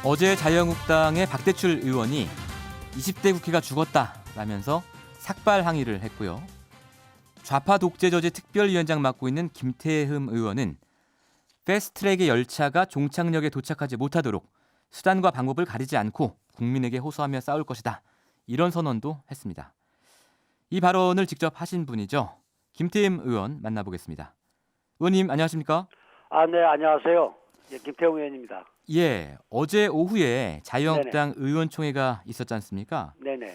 어제 자유한국당의 박대출 의원이 20대 국회가 죽었다라면서 삭발 항의를 했고요. 좌파 독재 저지 특별위원장 맡고 있는 김태흠 의원은 패스트트랙의 열차가 종착역에 도착하지 못하도록 수단과 방법을 가리지 않고 국민에게 호소하며 싸울 것이다. 이런 선언도 했습니다. 이 발언을 직접 하신 분이죠. 김태흠 의원 만나보겠습니다. 의원님 안녕하십니까? 네, 안녕하세요. 예, 김태웅 의원입니다. 예, 어제 오후에 자유한국당 네네. 의원총회가 있었지 않습니까? 네네.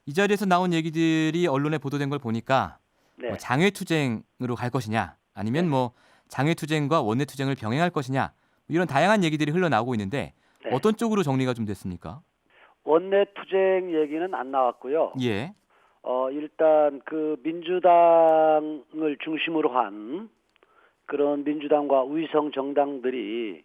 이 자리에서 나온 얘기들이 언론에 보도된 걸 보니까 뭐 네. 장외투쟁으로 갈 것이냐 아니면 네네. 뭐 장외투쟁과 원내투쟁을 병행할 것이냐 이런 다양한 얘기들이 흘러나오고 있는데 네. 어떤 쪽으로 정리가 좀 됐습니까? 원내 투쟁 얘기는 안 나왔고요. 예, 일단 그 민주당을 중심으로 한 그런 민주당과 위성 정당들이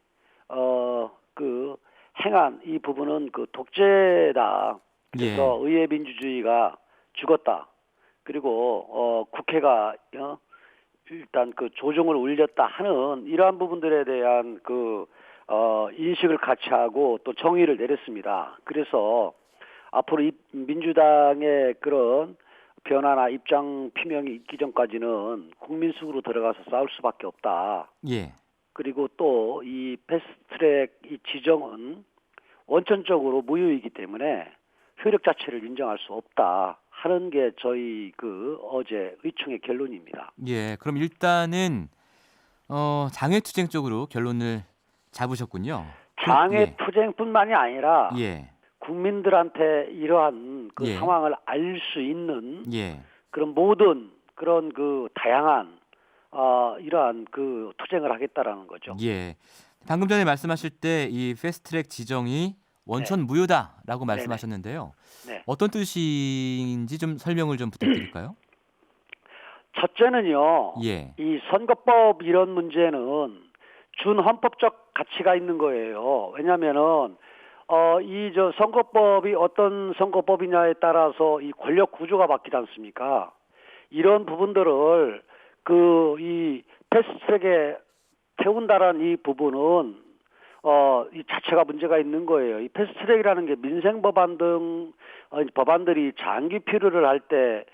그 행한 이 부분은 그 독재다. 그래서 의회 민주주의가 죽었다. 그리고 국회가 일단 그 조정을 울렸다 하는 이러한 부분들에 대한 그 인식을 같이 하고 또 정의를 내렸습니다. 그래서 앞으로 이 민주당의 그런 변화나 입장 표명이 있기 전까지는 국민 속으로 들어가서 싸울 수밖에 없다. 예, 그리고 또 이 패스트트랙 이 지정은 원천적으로 무효이기 때문에 효력 자체를 인정할 수 없다 하는 게 저희 그 어제 의총의 결론입니다. 예. 그럼 일단은 장외투쟁 쪽으로 결론을 잡으셨군요. 장외 투쟁뿐만이 아니라 예, 국민들한테 이러한 그 예. 상황을 알 수 있는 예, 그런 모든 그런 그 다양한 이러한 그 투쟁을 하겠다라는 거죠. 예. 방금 전에 말씀하실 때 이 패스트트랙 지정이 원천 무효다라고 말씀하셨는데요. 네. 어떤 뜻인지 좀 설명을 좀 부탁드릴까요? 첫째는요. 예, 이 선거법 이런 문제는 준헌법적 가치가 있는 거예요. 왜냐면은 이 선거법이 어떤 선거법이냐에 따라서 이 권력 구조가 바뀌지 않습니까? 이런 부분들을 그 이 패스트트랙에 태운다라는 이 부분은 이 자체가 문제가 있는 거예요. 이 패스트트랙이라는 게 민생 법안 등 법안들이 장기 필요를 할 때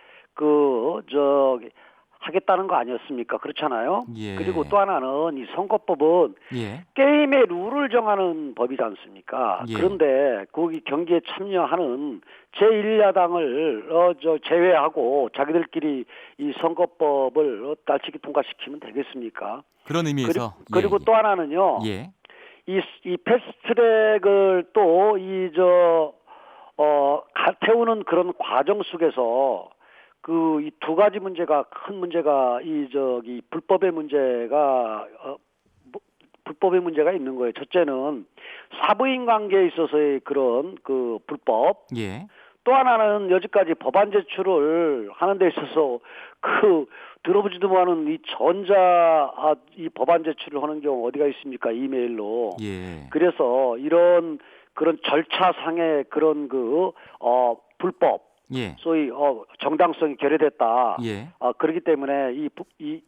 하겠다는 거 아니었습니까? 그렇잖아요. 예. 그리고 또 하나는 이 선거법은 예, 게임의 룰을 정하는 법이지 않습니까? 예. 그런데 거기 경기에 참여하는 제1야당을 제외하고 자기들끼리 이 선거법을 딸치기 통과시키면 되겠습니까? 그런 의미에서 그리고 또 하나는요. 예, 이 패스트트랙을 또 태우는 그런 과정 속에서 그 이 두 가지 문제가 큰 문제가 불법의 문제가 있는 거예요. 첫째는 사부인 관계에 있어서의 그런 그 불법. 예, 또 하나는 여지까지 법안 제출을 하는 데 있어서 그 들어보지도 못하는 이 법안 제출을 하는 경우 어디가 있습니까? 이메일로. 예, 그래서 이런 그런 절차상의 그런 불법 예, 소위 정당성이 결여됐다. 예, 그렇기 때문에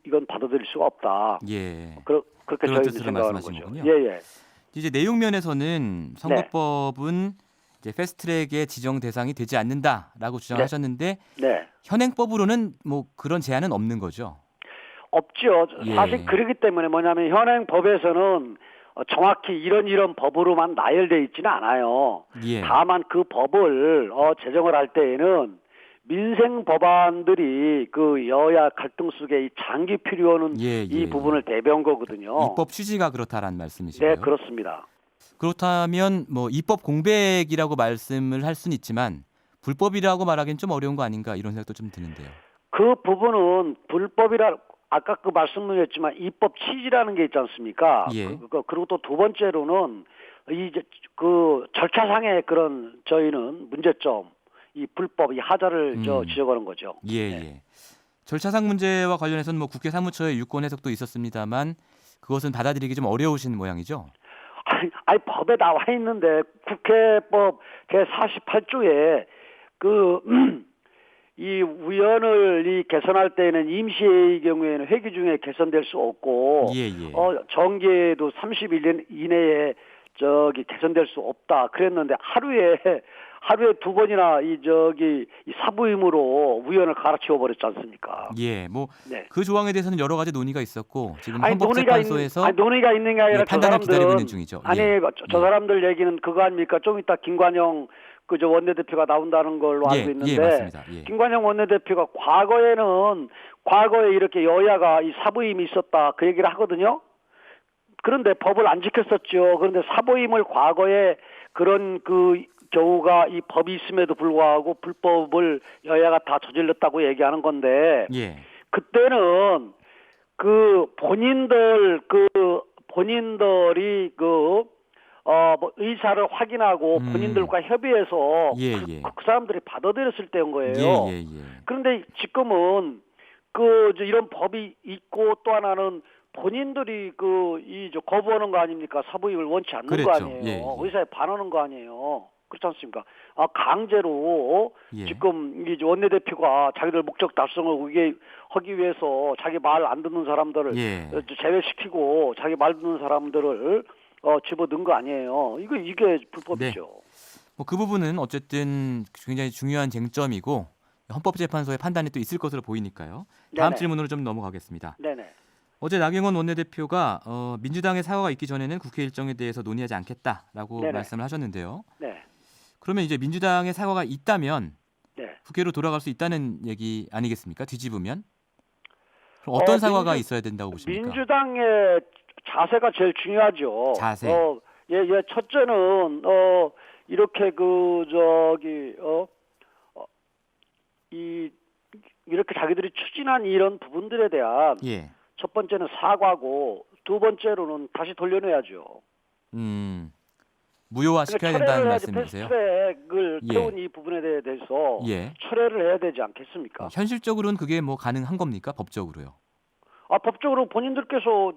이건 받아들일 수가 없다. 예. 그렇게 그런 저희는 뜻으로 생각하는 말씀하신 거죠. 거군요. 예. 이제 내용 면에서는 선거법은 이제 패스트트랙의 지정 대상이 되지 않는다라고 주장하셨는데 네. 현행법으로는 뭐 그런 제한은 없는 거죠. 없죠. 예. 사실 그렇기 때문에 뭐냐면 현행 법에서는 정확히 이런 법으로만 나열되어 있지는 않아요. 예. 다만 그 법을 제정을 할 때에는 민생 법안들이 그 여야 갈등 속에 이 장기 필요는 이 부분을 대변한 거거든요. 입법 취지가 그렇다라는 말씀이시고요. 네, 그렇습니다. 그렇다면 뭐 입법 공백이라고 말씀을 할 수는 있지만 불법이라고 말하기는 좀 어려운 거 아닌가 이런 생각도 좀 드는데요. 그 부분은 아까 그 말씀드렸지만 입법 취지라는 게 있지 않습니까? 예. 그리고 또 두 번째로는 그 절차상의 그런 저희는 문제점, 이 불법, 이 하자를 지적하는 거죠. 예, 네. 예. 절차상 문제와 관련해서는 뭐 국회 사무처의 유권 해석도 있었습니다만 그것은 받아들이기 좀 어려우신 모양이죠. 아니 법에 나와 있는데 국회법 제48조에 이 위원을 개선할 때는 임시회의 경우에는 회기 중에 개선될 수 없고 예, 예. 정기에도 30일 이내에 개선될 수 없다 그랬는데 하루에 두 번이나 이 사부임으로 위원을 갈아치워 버렸지 않습니까? 예, 뭐 네. 그 조항에 대해서는 여러 가지 논의가 있었고 지금 아니 헌법재판소에서 논의가 있는 게 아니라 예, 저 판단을 기다리고 있는 사람들은 중이죠. 아니 예. 저 사람들 얘기는 그거 아닙니까? 좀 이따 김관영 그저 원내대표가 나온다는 걸로 예, 알고 있는데 예, 맞습니다. 예. 김관영 원내대표가 과거에 이렇게 여야가 이 사부임이 있었다 그 얘기를 하거든요. 그런데 법을 안 지켰었죠. 그런데 사부임을 과거에 그런 그 경우가 이 법이 있음에도 불구하고 불법을 여야가 다 저질렀다고 얘기하는 건데 예. 그때는 그 본인들이 뭐 의사를 확인하고 본인들과 협의해서 예, 예. 그 사람들이 받아들였을 때인 거예요. 예, 예, 예. 그런데 지금은 이런 법이 있고 또 하나는 본인들이 거부하는 거 아닙니까? 사부임을 원치 않는 거 그랬죠. 아니에요. 예, 예. 의사에 반하는 거 아니에요. 그렇지 않습니까? 강제로 예. 지금 이 원내대표가 자기들 목적 달성을 하기 위해서 자기 말 안 듣는 사람들을 예. 제외시키고 자기 말 듣는 사람들을 집어넣은 거 아니에요. 이게 불법이죠. 뭐 그 부분은 어쨌든 굉장히 중요한 쟁점이고 헌법재판소의 판단이 또 있을 것으로 보이니까요. 다음 네네. 질문으로 좀 넘어가겠습니다. 네네. 어제 나경원 원내대표가 민주당의 사과가 있기 전에는 국회 일정에 대해서 논의하지 않겠다라고 네네. 말씀을 하셨는데요. 네. 그러면 이제 민주당의 사과가 있다면 네. 국회로 돌아갈 수 있다는 얘기 아니겠습니까? 뒤집으면? 그럼 어떤 사과가 있어야 된다고 보십니까? 민주당의 자세가 제일 중요하죠. 자세. 첫째는 이렇게 이렇게 자기들이 추진한 이런 부분들에 대한 예. 첫 번째는 사과고 두 번째로는 다시 돌려내야죠. 무효화 시켜야 된다는 말씀이세요? 패스트트랙을 예. 태운 이 부분에 대해서 예. 철회를 해야 되지 않겠습니까? 현실적으로는 그게 뭐 가능한 겁니까? 법적으로요? 법적으로 본인들께서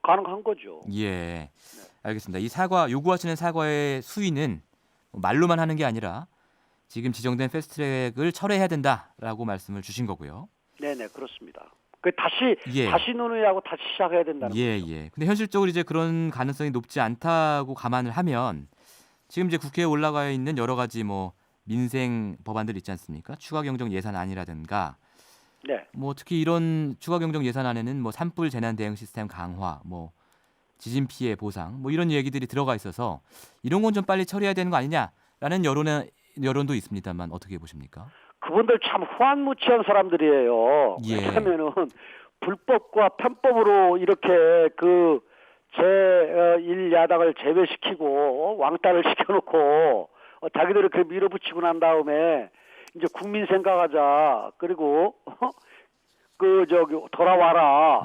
가능한 거죠. 예. 알겠습니다. 이 사과 요구하시는 사과의 수위는 말로만 하는 게 아니라 지금 지정된 패스트트랙을 철회해야 된다라고 말씀을 주신 거고요. 네네 그렇습니다. 다시 논의하고 다시 시작해야 된다는 예, 거죠. 예. 근데 현실적으로 이제 그런 가능성이 높지 않다고 감안을 하면 지금 이제 국회에 올라가 있는 여러 가지 뭐 민생 법안들 있지 않습니까? 추가 경정 예산안이라든가 네. 뭐 특히 이런 추가 경정 예산안에는 뭐 산불 재난 대응 시스템 강화, 뭐 지진 피해 보상, 뭐 이런 얘기들이 들어가 있어서 이런 건 좀 빨리 처리해야 되는 거 아니냐라는 여론도 있습니다만 어떻게 보십니까? 그분들 참 후한무치한 사람들이에요. 예. 왜냐하면은 불법과 편법으로 이렇게 제1야당을 제외시키고 왕따를 시켜놓고 자기들이 그 밀어붙이고 난 다음에 이제 국민 생각하자 그리고 돌아와라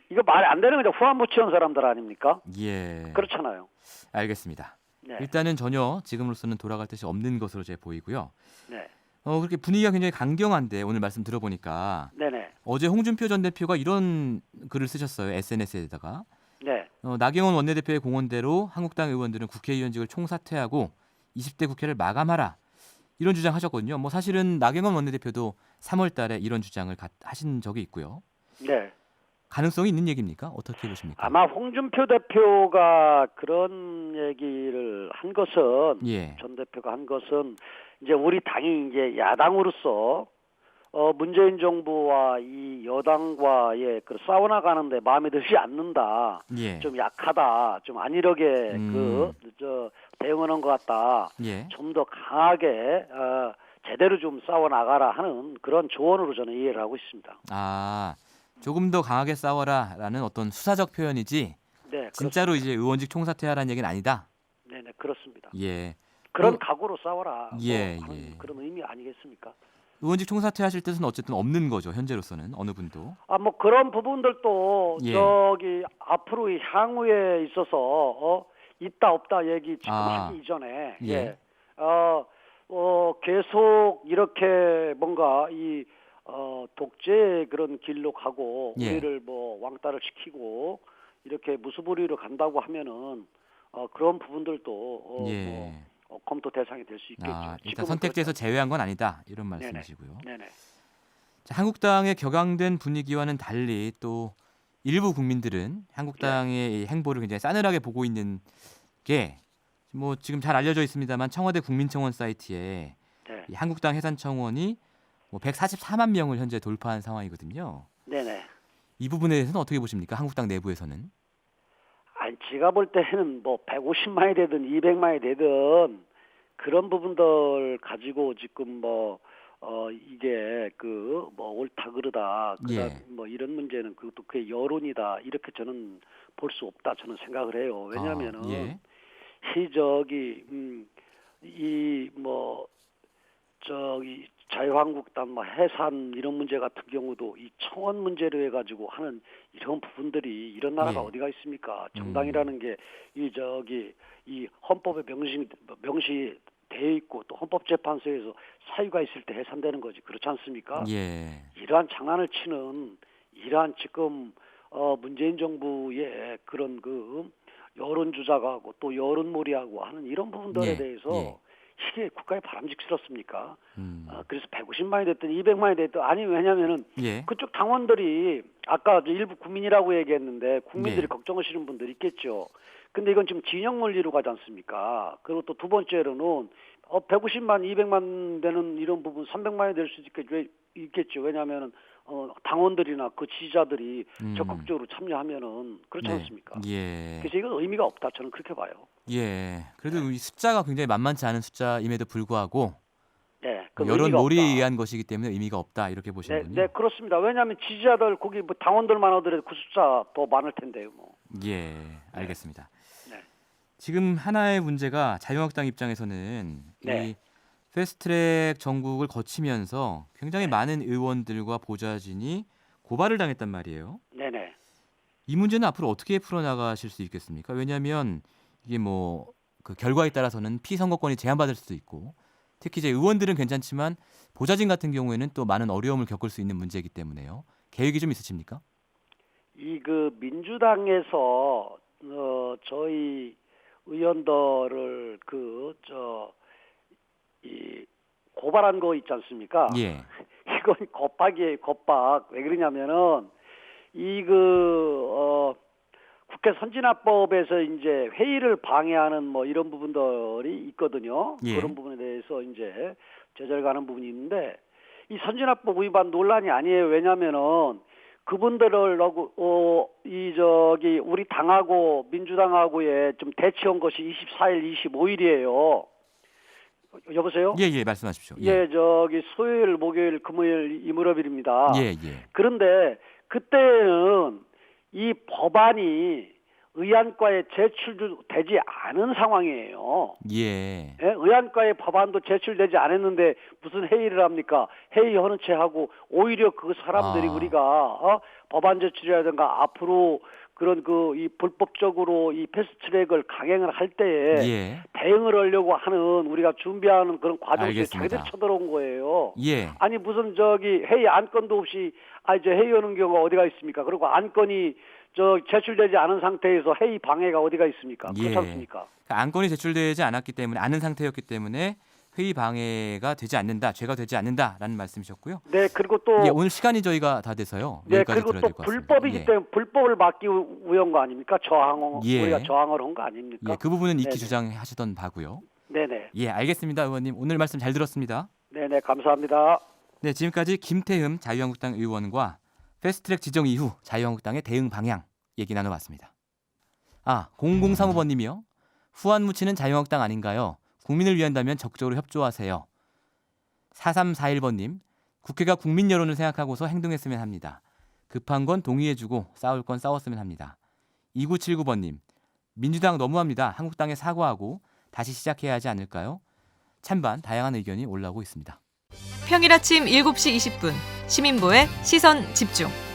이거 말이 안 되는 거죠. 후한무치한 사람들 아닙니까? 예. 그렇잖아요. 알겠습니다. 네. 일단은 전혀 지금으로서는 돌아갈 뜻이 없는 것으로 제 보이고요. 네. 그렇게 분위기가 굉장히 강경한데 오늘 말씀 들어보니까 네네. 어제 홍준표 전 대표가 이런 글을 쓰셨어요. SNS에다가. 네. 나경원 원내대표의 공언대로 한국당 의원들은 국회의원직을 총사퇴하고 20대 국회를 마감하라. 이런 주장하셨거든요. 뭐 사실은 나경원 원내대표도 3월 달에 이런 주장을 하신 적이 있고요. 네. 가능성이 있는 얘기입니까? 어떻게 보십니까? 아마 홍준표 대표가 그런 얘기를 한 것은 예. 전 대표가 한 것은 이제 우리 당이 이제 야당으로서 문재인 정부와 이 여당과의 싸워나가는데 마음에 들지 않는다. 예. 좀 약하다. 좀 안일하게 대응하는 것 같다. 예. 좀 더 강하게 제대로 좀 싸워나가라 하는 그런 조언으로 저는 이해를 하고 있습니다. 조금 더 강하게 싸워라라는 어떤 수사적 표현이지 네, 진짜로 이제 의원직 총사퇴하라는 얘기는 아니다. 네네 그렇습니다. 예. 그런 각오로 싸워라. 예, 하는 예. 그런 의미 아니겠습니까? 의원직 총사퇴하실 뜻은 어쨌든 없는 거죠. 현재로서는 어느 분도. 뭐 그런 부분들도 예. 앞으로 향후에 있어서 있다 없다 얘기 지금 하기 이전에 예. 계속 이렇게 뭔가 독재의 그런 길로 가고 예. 우리를 뭐 왕따를 시키고 이렇게 무수부리로 간다고 하면은 그런 부분들도 예. 검토 대상이 될 수 있겠죠. 일단 선택지에서 제외한 건 아니다. 이런 말씀이시고요. 네네. 자, 한국당의 격앙된 분위기와는 달리 또 일부 국민들은 한국당의 이 행보를 굉장히 싸늘하게 보고 있는 게 뭐 지금 잘 알려져 있습니다만 청와대 국민청원 사이트에 네. 이 한국당 해산청원이 뭐 144만 명을 현재 돌파한 상황이거든요. 네네. 이 부분에 대해서는 어떻게 보십니까? 한국당 내부에서는? 아니, 제가 볼 때는 뭐 150만이 되든 200만이 되든 그런 부분들 가지고 지금 이게 뭐 옳다 그르다 그다음 예. 뭐 이런 문제는 그것도 그게 여론이다 이렇게 저는 볼 수 없다 저는 생각을 해요. 왜냐하면은 예. 자유한국당 뭐 해산 이런 문제 같은 경우도 이 청원 문제로 해가지고 하는 이런 부분들이 이런 나라가 예. 어디가 있습니까? 정당이라는 게 이 헌법에 명시되어 있고 또 헌법재판소에서 사유가 있을 때 해산되는 거지 그렇지 않습니까? 예. 이러한 장난을 치는 이러한 지금 문재인 정부의 그런 여론 주작하고 또 여론몰이하고 하는 이런 부분들에 예. 대해서 예. 이게 국가에 바람직스럽습니까? 음. 그래서 150만이 됐든 200만이 됐든 아니 왜냐면은 예. 그쪽 당원들이 아까 일부 국민이라고 얘기했는데 국민들이 예. 걱정하시는 분들이 있겠죠. 근데 이건 지금 진영 논리로 가지 않습니까? 그리고 또 두 번째로는 150만, 200만 되는 이런 부분 300만이 될 수 있겠죠. 왜냐하면은 당원들이나 그 지지자들이 적극적으로 참여하면은 그렇지 네. 않습니까? 예. 그래서 이건 의미가 없다 저는 그렇게 봐요. 예. 그래도 이 숫자가 굉장히 만만치 않은 숫자임에도 불구하고 네, 그 여론 의미가 몰이에 없다. 의한 것이기 때문에 의미가 없다 이렇게 네, 보시는군요. 네 그렇습니다. 왜냐하면 지지자들 거기 뭐 당원들만 하더라도 그 숫자 더 많을 텐데요. 뭐. 예, 알겠습니다. 네. 지금 하나의 문제가 자유한국당 입장에서는 네. 이 패스트트랙 정국을 거치면서 굉장히 많은 의원들과 보좌진이 고발을 당했단 말이에요. 네네. 이 문제는 앞으로 어떻게 풀어나가실 수 있겠습니까? 왜냐하면 이게 뭐 그 결과에 따라서는 피선거권이 제한받을 수도 있고 특히 이제 의원들은 괜찮지만 보좌진 같은 경우에는 또 많은 어려움을 겪을 수 있는 문제이기 때문에요. 계획이 좀 있으십니까? 민주당에서 저희 의원들을 고발한 거 있지 않습니까? 예. 이건 겁박이에요, 겁박. 왜 그러냐면은 국회 선진화법에서 이제 회의를 방해하는 뭐 이런 부분들이 있거든요. 예. 그런 부분에 대해서 이제 제재를 가는 부분이 있는데 이 선진화법 위반 논란이 아니에요. 왜냐면은 그분들하고 우리 당하고 민주당하고의 좀 대치한 것이 24일, 25일이에요. 여보세요? 예, 말씀하십시오. 예, 수요일, 목요일, 금요일 이 무렵일입니다. 예. 그런데 그때는 이 법안이 의안과에 제출되지 않은 상황이에요. 예. 예? 의안과의 법안도 제출되지 않았는데 무슨 회의를 합니까? 회의하는 채 하고 오히려 그 사람들이 우리가 법안 제출이라든가 앞으로 그런 이 불법적으로 이 패스트트랙을 강행을 할 때에 예. 대응을 하려고 하는 우리가 준비하는 그런 과정에 알겠습니다. 자기들이 쳐들어온 거예요. 예. 아니 무슨 회의 안건도 없이 이제 회의하는 경우가 어디가 있습니까? 그리고 안건이 제출되지 않은 상태에서 회의 방해가 어디가 있습니까? 그렇지 않습니까? 그러니까 안건이 제출되지 않았기 때문에 않은 상태였기 때문에 회의 방해가 되지 않는다, 죄가 되지 않는다라는 말씀이셨고요. 네, 그리고 또 예, 오늘 시간이 저희가 다 돼서요. 네, 여기까지 그리고 들어야 또 될 것 같습니다. 불법이기 때문에 불법을 막기 위한 거 아닙니까? 예. 우리가 저항을 한 거 아닙니까? 예, 그 부분은 익히 네네. 주장하시던 바고요. 네네. 예, 알겠습니다, 의원님. 오늘 말씀 잘 들었습니다. 네네, 감사합니다. 네, 지금까지 김태흠 자유한국당 의원과 패스트트랙 지정 이후 자유한국당의 대응 방향 얘기 나눠봤습니다. 0035번님이요. 후안 묻히는 자유한국당 아닌가요? 국민을 위한다면 적극적으로 협조하세요. 4341번님. 국회가 국민 여론을 생각하고서 행동했으면 합니다. 급한 건 동의해주고 싸울 건 싸웠으면 합니다. 2979번님. 민주당 너무합니다. 한국당에 사과하고 다시 시작해야 하지 않을까요? 찬반 다양한 의견이 올라오고 있습니다. 평일 아침 7시 20분 시민보의 시선집중.